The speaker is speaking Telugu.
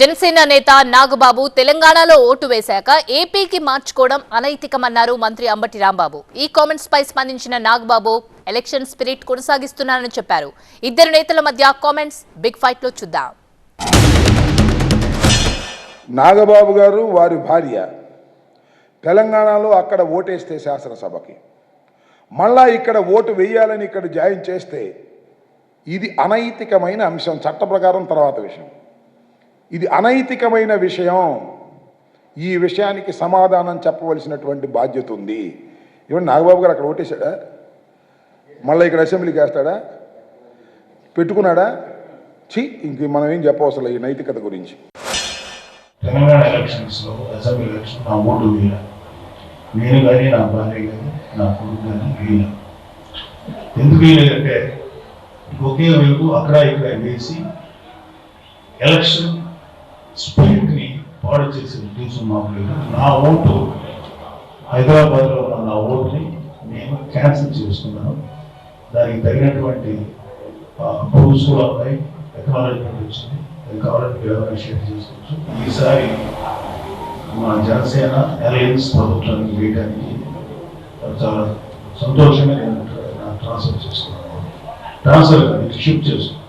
జనసేన నేత నాగబాబు తెలంగాణలో ఓటు వేశాక ఏపీకి మార్చుకోవడం అనైతికమన్నారు మంత్రి అంబటి రాంబాబు. ఈ కామెంట్స్ పై స్పందించిన నాగబాబు ఎలక్షన్ స్పిరిట్ కొనసాగిస్తున్నారని చెప్పారు. ఇద్దరు నేతల మధ్య కామెంట్స్ బిగ్ ఫైట్ లో చూద్దాం. నాగబాబు గారు వారి భార్య తెలంగాణలో అక్కడ ఓటేస్తే శాసనసభకి మళ్ళా ఇక్కడ ఓటు వేయాలని ఇక్కడ జాయిన్ చేస్తే ఇది అనైతికమైన అంశం. చట్ట ప్రకారం తర్వాత విషయం. ఇది అనైతికమైన విషయం. ఈ విషయానికి సమాధానం చెప్పవలసినటువంటి బాధ్యత ఉంది. ఇవన్నీ నాగబాబు గారు అక్కడ ఓటేశాడా? మళ్ళీ ఇక్కడ అసెంబ్లీకి వేస్తాడా? పెట్టుకున్నాడా? ఇంక మనం ఏం చెప్పవసరం ఈ నైతికత గురించి. తెలంగాణ ఎలక్షన్స్లో అసెంబ్లీ ఎలక్షన్ నా ఓటు వేయాలి. నేను కానీ నా భార్య కానీ నా కొడుకు కానీ వేయాలి. ఎందుకు వేయలేదంటే ఒకే వైపు అక్కడ ఇక్కడ వేసి ఎలక్షన్ స్పిరిట్ని పాడు చేసే ఉద్దేశం మాకు లేదు. నా ఓటు హైదరాబాద్లో ఉన్న నా ఓటుని నేను క్యాన్సిల్ చేసుకున్నాను. దానికి తగినటువంటి ప్రూఫ్స్ కూడా ఉన్నాయి. టెక్నాలజీ వచ్చింది. అది కావాలంటే ఎవరైనా షేర్ చేసుకోవచ్చు. ఈసారి మా జనసేన అలయన్స్ ప్రభుత్వానికి వేయడానికి చాలా సంతోషంగా నేను ట్రాన్స్ఫర్ చేసుకున్నాను. ట్రాన్స్ఫర్ షిఫ్ట్ చేసుకున్నాను.